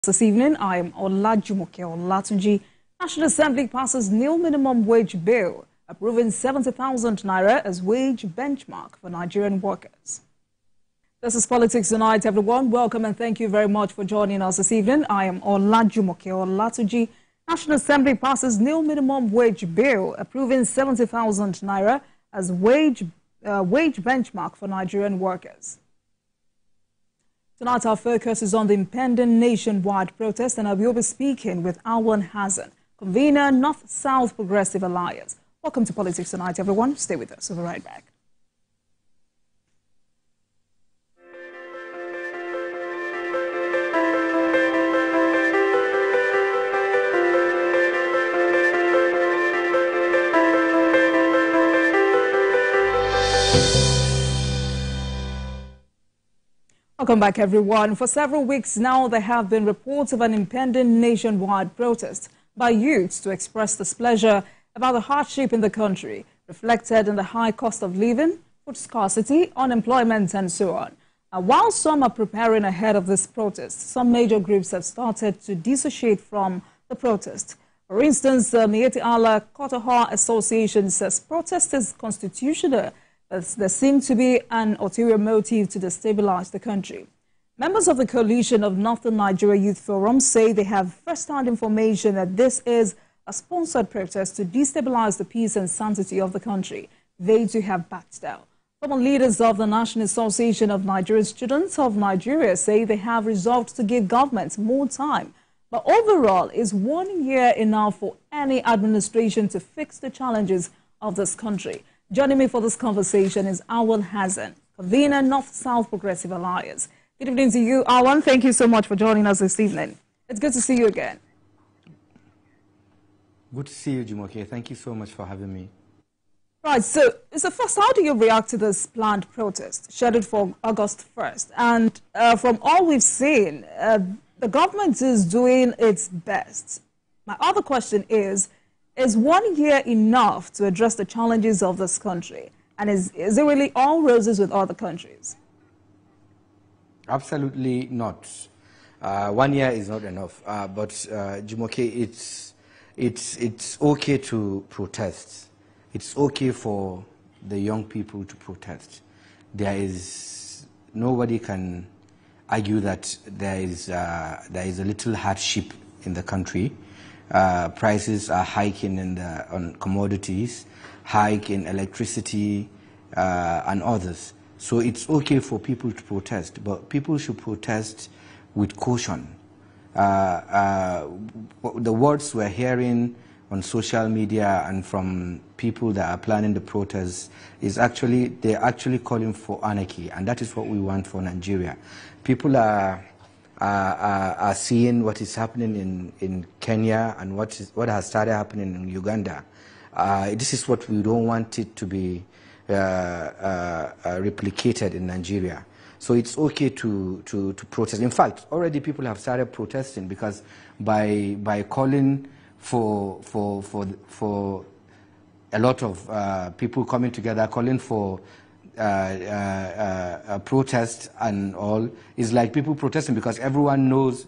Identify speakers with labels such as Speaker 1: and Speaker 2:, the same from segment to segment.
Speaker 1: This evening, I am Olatunji. National Assembly passes new minimum wage bill, approving 70,000 naira as wage benchmark for Nigerian workers. This is Politics Tonight, everyone. Welcome and thank you very much for joining us this evening. I am Olatunji. National Assembly passes new minimum wage bill, approving 70,000 naira as wage benchmark for Nigerian workers. Tonight, our focus is on the impending nationwide protest, and I will be speaking with Alwan Hassan, convener, North-South Progressive Alliance. Welcome to Politics Tonight, everyone. Stay with us. We'll be right back. Welcome back, everyone. For several weeks now, there have been reports of an impending nationwide protest by youths to express displeasure about the hardship in the country, reflected in the high cost of living, food scarcity, unemployment, and so on. While some are preparing ahead of this protest, some major groups have started to dissociate from the protest. For instance, the Mieti Allah Kotoha Association says protest is constitutional. There seems to be an ulterior motive to destabilize the country. Members of the coalition of Northern Nigeria Youth Forum say they have first-hand information that this is a sponsored protest to destabilize the peace and sanctity of the country. They too have backed down. Some leaders of the National Association of Nigerian Students of Nigeria say they have resolved to give government more time. But overall, is 1 year enough for any administration to fix the challenges of this country? Joining me for this conversation is Alwan Hassan, convener, North-South Progressive Alliance. Good evening to you, Alwan. Thank you so much for joining us this evening. It's good to see you again.
Speaker 2: Good to see you, Jumoke. Thank you so much for having me.
Speaker 1: Right, so first, how do you react to this planned protest scheduled for August 1st? And from all we've seen, the government is doing its best. My other question is 1 year enough to address the challenges of this country? And is it really all roses with other countries?
Speaker 2: Absolutely not. 1 year is not enough. But Jumoke, it's okay to protest. It's okay for the young people to protest. Nobody can argue that there is a little hardship in the country. Prices are hiking on commodities, hike in electricity and others. So it's okay for people to protest, but people should protest with caution. The words we're hearing on social media and from people that are planning the protests they're actually calling for anarchy, and that is what we want for Nigeria. People are seeing what is happening in Kenya and what has started happening in Uganda. This is what we don't want it to be replicated in Nigeria. So it's okay to protest. In fact, already people have started protesting because by calling for a lot of people coming together, calling for a protest and all, is like people protesting because everyone knows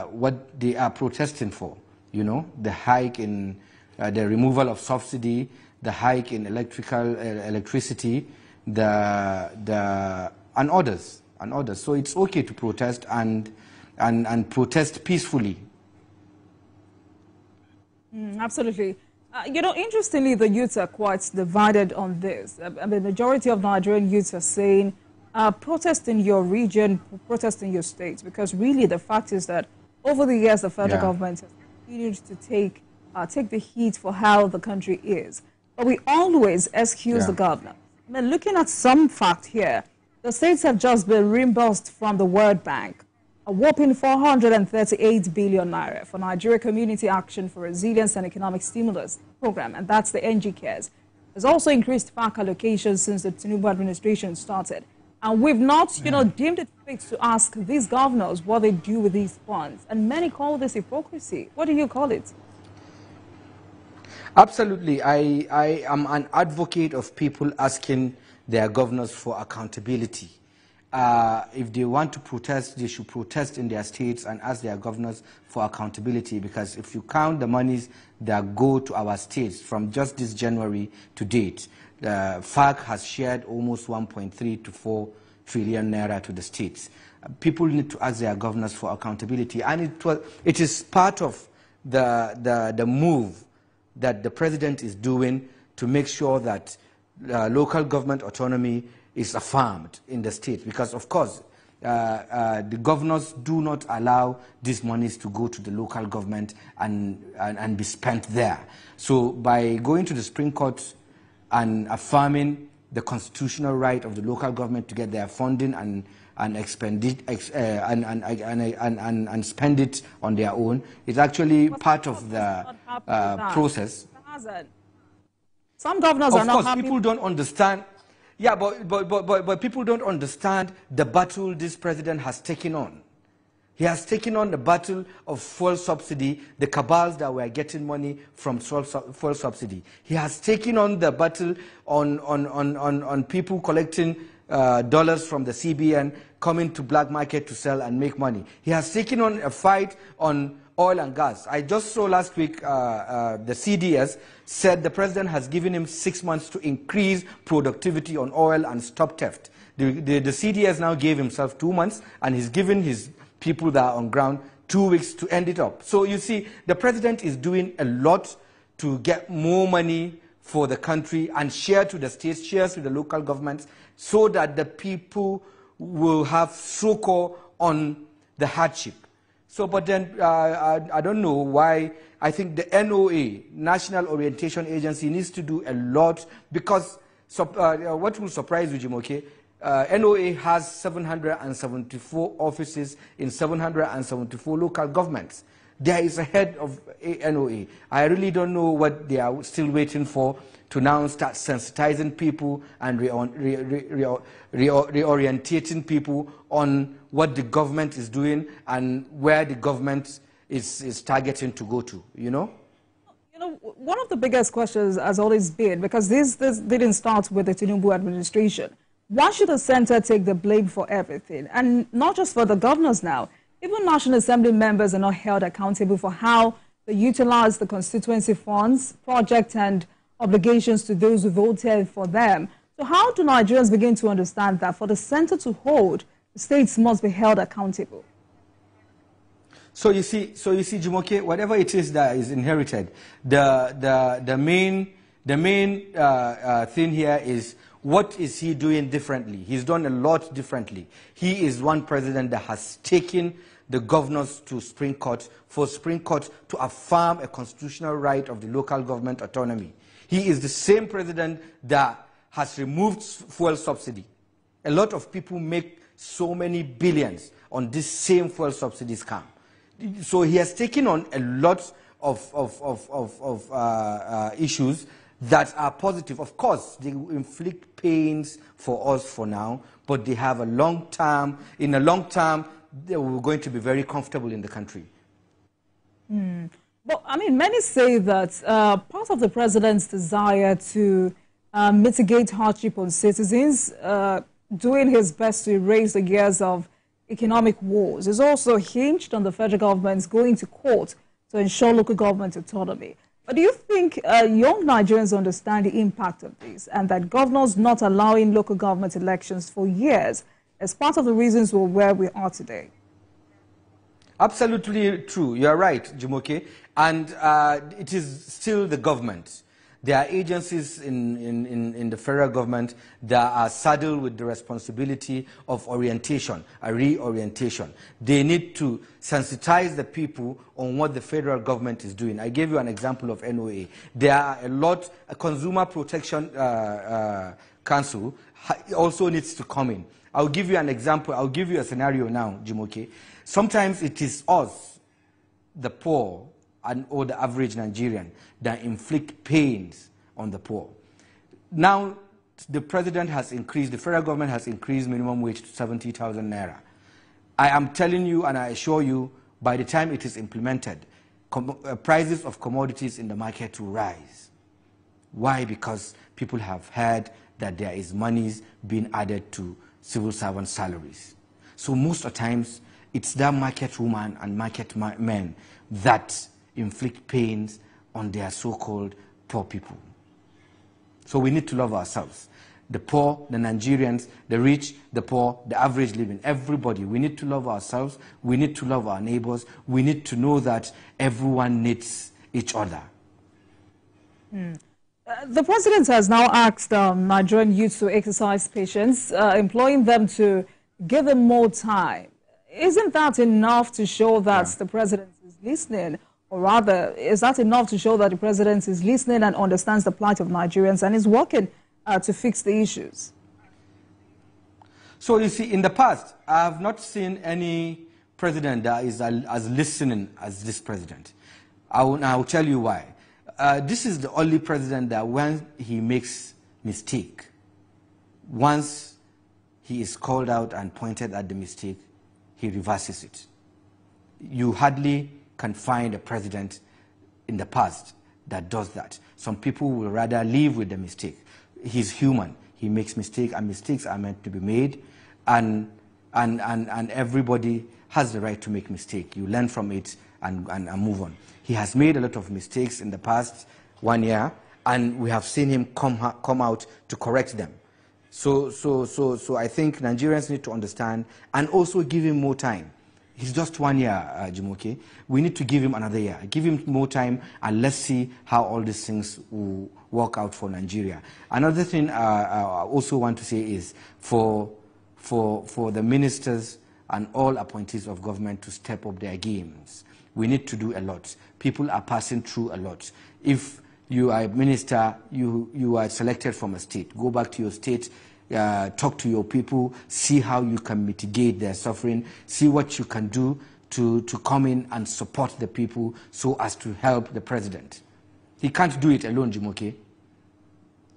Speaker 2: what they are protesting for. You know, the hike in the removal of subsidy, the hike in electricity, and others. So it's okay to protest and protest peacefully.
Speaker 1: Absolutely. Interestingly, the youths are quite divided on this. The majority of Nigerian youths are saying, protest in your region, protest in your state, because really the fact is that over the years, the federal government has continued to take the heat for how the country is. But we always excuse the governor. Looking at some fact here, the states have just been reimbursed from the World Bank a whopping 438 billion naira for Nigeria Community Action for Resilience and Economic Stimulus Program, and that's the NG Cares. There's also increased FAC allocations since the Tinubu administration started. And we've not, deemed it fit to ask these governors what they do with these funds. And many call this hypocrisy. What do you call it?
Speaker 2: Absolutely. I am an advocate of people asking their governors for accountability. if they want to protest, they should protest in their states and ask their governors for accountability, because if you count the monies that go to our states from just this January to date, FARC has shared almost 1.3 to 4 trillion naira to the states. People need to ask their governors for accountability, and it is part of the move that the president is doing to make sure that local government autonomy is affirmed in the state, because of course the governors do not allow these monies to go to the local government and be spent there. So by going to the Supreme Court and affirming the constitutional right of the local government to get their funding and spend it on their own, is actually part of the process.
Speaker 1: Some governors are not happy.
Speaker 2: Of course, people don't understand. Yeah, but people don't understand the battle this president has taken on. He has taken on the battle of fuel subsidy, the cabals that were getting money from fuel subsidy. He has taken on the battle on people collecting dollars from the CBN, coming to black market to sell and make money. He has taken on a fight on oil and gas. I just saw last week the CDS said the president has given him 6 months to increase productivity on oil and stop theft. The CDS now gave himself 2 months, and he's given his people that are on ground 2 weeks to end it up. So you see, the president is doing a lot to get more money for the country and share to the states, share to the local governments, so that the people will have succor on the hardship. So, but then I don't know why. I think the NOA, National Orientation Agency, needs to do a lot, because what will surprise you, Jimoke, NOA has 774 offices in 774 local governments. There is a head of NOA. I really don't know what they are still waiting for to now start sensitizing people and reorientating people on what the government is doing and where the government is targeting to go to, you know?
Speaker 1: You know, one of the biggest questions has always been, because this didn't start with the Tinubu administration, why should the center take the blame for everything? And not just for the governors now. Even National Assembly members are not held accountable for how they utilize the constituency funds, projects and obligations to those who voted for them. So how do Nigerians begin to understand that for the center to hold, the states must be held accountable?
Speaker 2: So you see, Jumoke, whatever it is that is inherited, the main thing here is, what is he doing differently? He's done a lot differently. He is one president that has taken the governors to Supreme Court for Supreme Court to affirm a constitutional right of the local government autonomy. He is the same president that has removed fuel subsidy. A lot of people make so many billions on this same fuel subsidy scam. So he has taken on a lot of issues that are positive. Of course, they will inflict pains for us for now, but they have a long term. In a long term, they were going to be very comfortable in the country.
Speaker 1: Well, I mean, many say that part of the president's desire to mitigate hardship on citizens, doing his best to erase the years of economic wars, is also hinged on the federal government's going to court to ensure local government autonomy. But do you think young Nigerians understand the impact of this, and that governors not allowing local government elections for years is part of the reasons we're where we are today?
Speaker 2: Absolutely true. You're right, Jumoke. And it is still the government. There are agencies in the federal government that are saddled with the responsibility of orientation, a reorientation. They need to sensitize the people on what the federal government is doing. I gave you an example of NOA. There are a Consumer Protection Council also needs to come in. I'll give you an example. I'll give you a scenario now, Jimoke. Sometimes it is us, the poor, or the average Nigerian, that inflict pains on the poor. Now, the president has increased, the federal government has increased minimum wage to 70,000 naira. I am telling you and I assure you, by the time it is implemented, prices of commodities in the market will rise. Why? Because people have heard that there is monies being added to civil servant salaries. So most of the times, it's that market woman and market men that inflict pains on their so-called poor people. So we need to love ourselves. The poor, the Nigerians, the rich, the poor, the average living, everybody. We need to love ourselves. We need to love our neighbors. We need to know that everyone needs each other.
Speaker 1: The president has now asked Nigerian youths to exercise patience, employing them to give him more time. Isn't that enough to show that the president is listening? Or rather, is that enough to show that the president is listening and understands the plight of Nigerians and is working to fix the issues?
Speaker 2: So you see, in the past, I have not seen any president that is as listening as this president. I will tell you why. This is the only president that when he makes mistake, once he is called out and pointed at the mistake, he reverses it. You hardly can find a president in the past that does that. Some people will rather live with the mistake. He's human. He makes mistakes, and mistakes are meant to be made, and everybody has the right to make mistakes. You learn from it and move on. He has made a lot of mistakes in the past 1 year, and we have seen him come out to correct them. So I think Nigerians need to understand and also give him more time. He's just 1 year, Jumoke. We need to give him another year. Give him more time, and let's see how all these things will work out for Nigeria. Another thing I also want to say is for the ministers and all appointees of government to step up their games. We need to do a lot. People are passing through a lot. If you are a minister, you are selected from a state, go back to your state, talk to your people, see how you can mitigate their suffering, see what you can do to come in and support the people so as to help the president. He can't do it alone, Jumoke.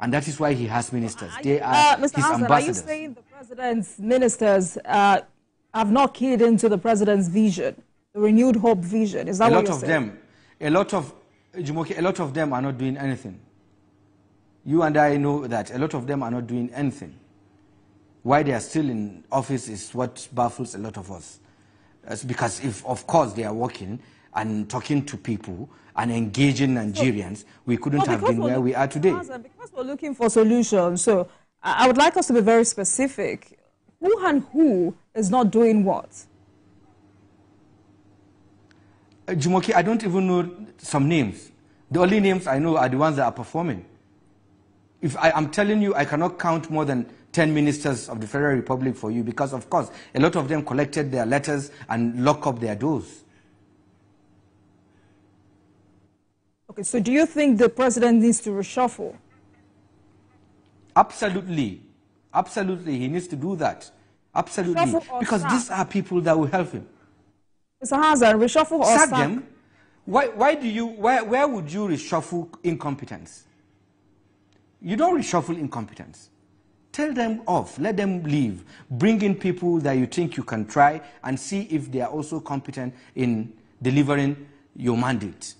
Speaker 2: And that is why he has ministers. They are
Speaker 1: Mr.
Speaker 2: his
Speaker 1: Hassan,
Speaker 2: ambassadors.
Speaker 1: are you saying the president's ministers have not keyed into the president's vision, the renewed hope vision? Is that what you're saying?
Speaker 2: A lot of them are not doing anything. You and I know that a lot of them are not doing anything. Why they are still in office is what baffles a lot of us. It's because if, of course, they are working and talking to people and engaging Nigerians, we couldn't have been where we are today.
Speaker 1: Because we're looking for solutions, so I would like us to be very specific. Who and who is not doing what?
Speaker 2: Jumoke, I don't even know some names. The only names I know are the ones that are performing. If I'm telling you, I cannot count more than 10 ministers of the Federal Republic for you because, of course, a lot of them collected their letters and locked up their doors.
Speaker 1: Okay, so do you think the president needs to reshuffle?
Speaker 2: Absolutely. Absolutely, he needs to do that. Absolutely. Because these are people that will help him.
Speaker 1: Mr. Hassan, reshuffle or
Speaker 2: sack them? Where would you reshuffle incompetence? You don't reshuffle incompetence. Tell them off. Let them leave. Bring in people that you think you can try and see if they are also competent in delivering your mandate.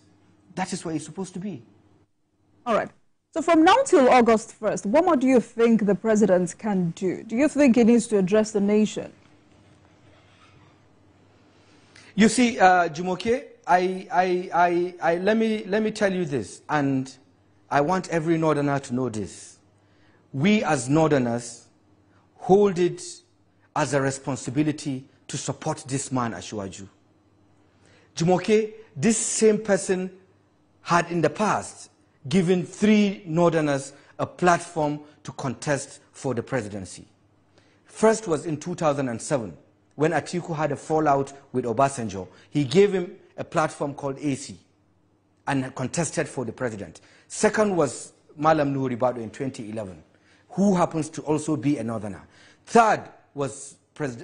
Speaker 2: That is what it's supposed to be.
Speaker 1: All right. So from now till August 1st, what more do you think the president can do? Do you think he needs to address the nation?
Speaker 2: You see, Jumoke, let me tell you this, and I want every Northerner to know this. We as Northerners hold it as a responsibility to support this man, Ashwaju. Jumoke, this same person had in the past given 3 Northerners a platform to contest for the presidency. First was in 2007, when Atiku had a fallout with Obasanjo. He gave him a platform called AC and contested for the president. Second was Malam Nuhu Ribado in 2011, who happens to also be a Northerner. Third was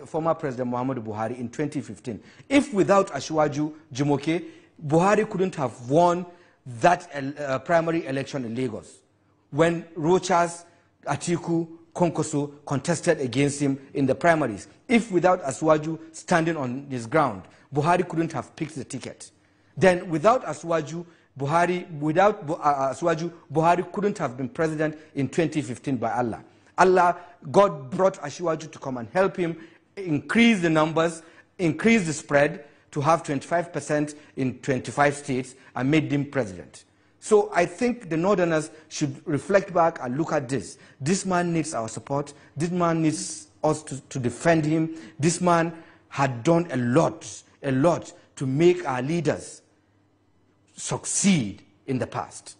Speaker 2: former President Muhammadu Buhari in 2015. If without Ashwaju, Jumoke, Buhari couldn't have won that primary election in Lagos, when Rochas, Atiku, Konkoso contested against him in the primaries. If without Aswaju standing on his ground, Buhari couldn't have picked the ticket. Then without Aswaju, Buhari couldn't have been president in 2015 by Allah. Allah God brought Ashiwaju to come and help him increase the numbers, increase the spread to have 25% in 25 states and made him president. So I think the Northerners should reflect back and look at this. This man needs our support. This man needs us to defend him. This man had done a lot to make our leaders succeed in the past.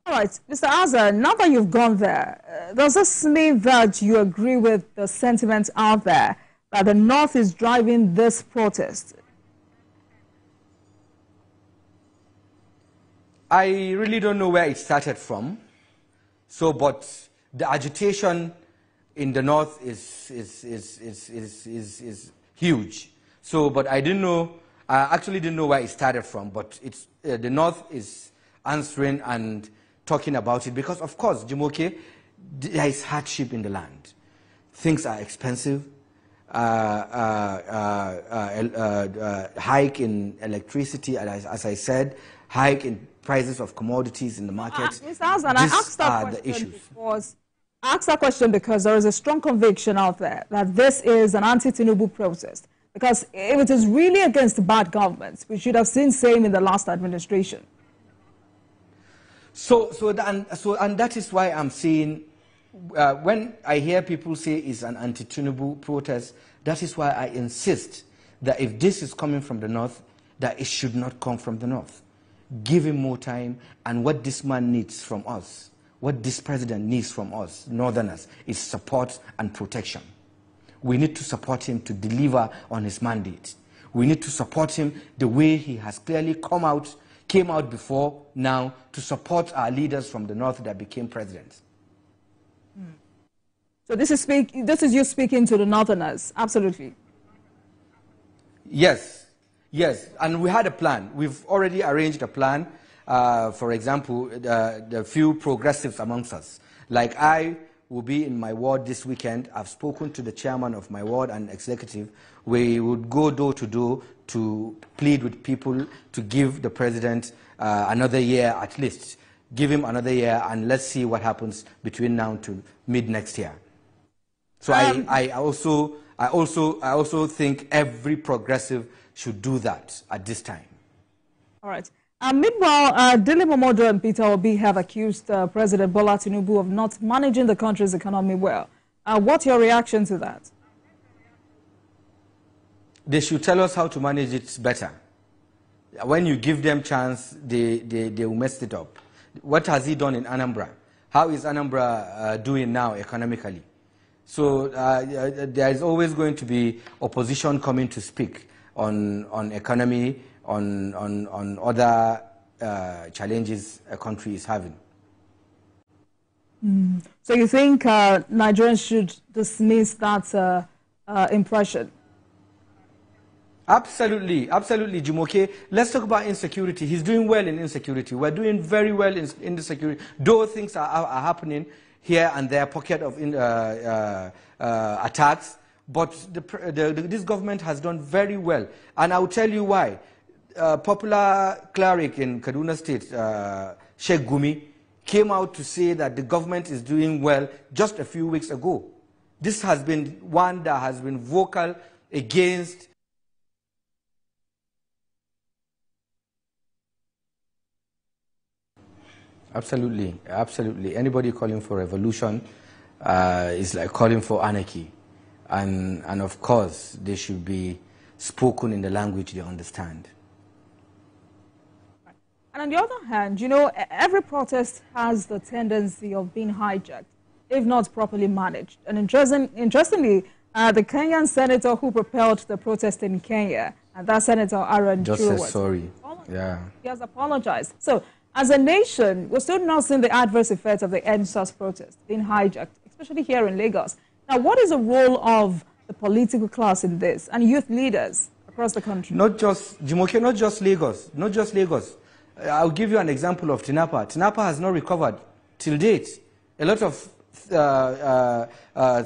Speaker 1: All right, Mr. Hassan, now that you've gone there, does this mean that you agree with the sentiment out there that the North is driving this protest?
Speaker 2: I really don't know where it started from. So, but the agitation in the North is huge. So, but I actually didn't know where it started from, but it's, the North is answering and talking about it because, of course, Jumoke, there is hardship in the land. Things are expensive. Hike in electricity, as I said, hike in prices of commodities in the market.
Speaker 1: Mr. Hassan, I asked that question because there is a strong conviction out there that this is an anti-Tinubu protest. Because if it is really against bad government, we should have seen same in the last administration.
Speaker 2: And that is why I'm saying, when I hear people say it's an anti-Tinubu protest, that is why I insist that if this is coming from the North, that it should not come from the North. Give him more time, and what this man needs from us, what this president needs from us, Northerners, is support and protection. We need to support him to deliver on his mandate. We need to support him the way he has clearly came out before now to support our leaders from the North that became presidents.
Speaker 1: So this is you speaking to the Northerners, absolutely.
Speaker 2: Yes. Yes, and we had a plan. We've already arranged a plan. For example, the few progressives amongst us. Like I will be in my ward this weekend. I've spoken to the chairman of my ward and executive. We would go door to door to plead with people to give the president another year at least. Give him another year, and let's see what happens between now to mid next year. So I also think every progressive should do that at this time.
Speaker 1: All right. Meanwhile, Dele Momodu and Peter Obi have accused President Bola Tinubu of not managing the country's economy well. What's your reaction to that?
Speaker 2: They should tell us how to manage it better. When you give them chance, they will mess it up. What has he done in Anambra? How is Anambra doing now economically? So there is always going to be opposition coming to speak on economy, on other challenges a country is having.
Speaker 1: So you think Nigerians should dismiss that impression?
Speaker 2: Absolutely, absolutely, Jumoke. Let's talk about insecurity. He's doing well in insecurity. We're doing very well in insecurity. Though things are happening here and there, pocket of attacks, but this government has done very well. And I'll tell you why. Popular cleric in Kaduna State, Sheikh Gumi, came out to say that the government is doing well just a few weeks ago. This has been one that has been vocal against Absolutely, absolutely. Anybody calling for revolution is like calling for anarchy. And of course, they should be spoken in the language they understand.
Speaker 1: And on the other hand, you know, every protest has the tendency of being hijacked, if not properly managed. And interestingly, the Kenyan senator who propelled the protest in Kenya, and that Senator Aaron
Speaker 2: just said sorry.
Speaker 1: Yeah. He has apologized. So, as a nation, we're still not seeing the adverse effects of the NSAS protest being hijacked, especially here in Lagos. Now, what is the role of the political class in this and youth leaders across the country?
Speaker 2: Not just, Jumoke, not just Lagos, not just Lagos. I'll give you an example of Tinapa. Tinapa has not recovered till date. A lot of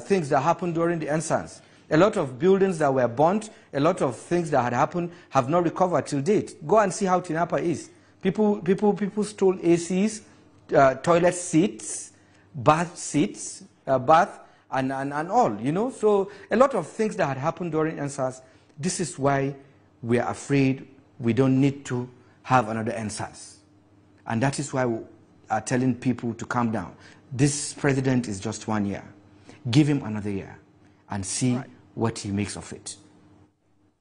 Speaker 2: things that happened during the NSAS, a lot of buildings that were burnt, a lot of things that had happened have not recovered till date. Go and see how Tinapa is. People stole ACs, toilet seats, bath seats, bath and all, you know. So a lot of things that had happened during NSAS, this is why we are afraid we don't need to have another NSAS. And that is why we are telling people to calm down. This president is just 1 year. Give him another year and see what he makes of it.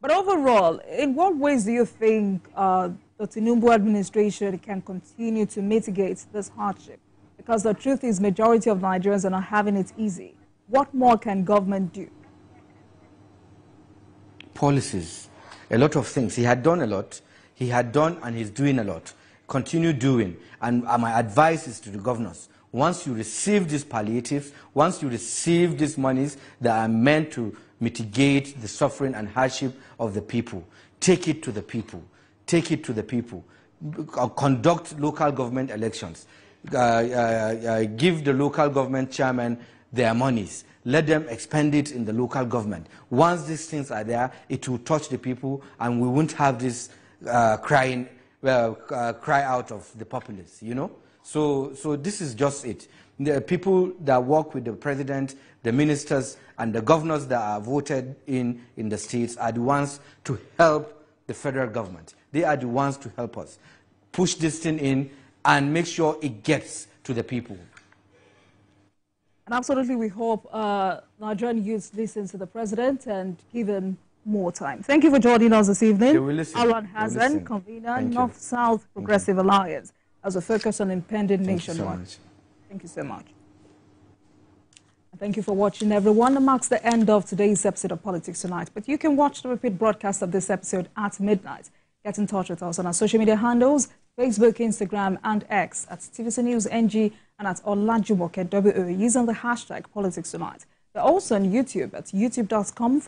Speaker 1: But overall, in what ways do you think the Tinubu administration can continue to mitigate this hardship? Because the truth is, majority of Nigerians are not having it easy. What more can government do?
Speaker 2: Policies, a lot of things. He had done a lot. He had done and he's doing a lot. Continue doing. And my advice is to the governors, once you receive these palliatives, once you receive these monies that are meant to mitigate the suffering and hardship of the people, take it to the people. Take it to the people. Conduct local government elections. Give the local government chairman their monies. Let them expend it in the local government. Once these things are there, it will touch the people, and we won't have this cry out of the populace, you know. So this is just it. The people that work with the president, the ministers, and the governors that are voted in the states are the ones to help the federal government. They are the ones to help us push this thing in and make sure it gets to the people.
Speaker 1: And absolutely, we hope Nigerian youth listen to the president and give him more time. Thank you for joining us this evening. Alwan, Hassan, convener, North-South Progressive Alliance, as we focus on impending nationwide. Thank you so much. And thank you for watching, everyone. That marks the end of today's episode of Politics Tonight. But you can watch the repeat broadcast of this episode at midnight. Get in touch with us on our social media handles, Facebook, Instagram, and X at TVC News NG and at Olajumoke WO using the hashtag Politics Tonight. We're also on YouTube at youtube.com/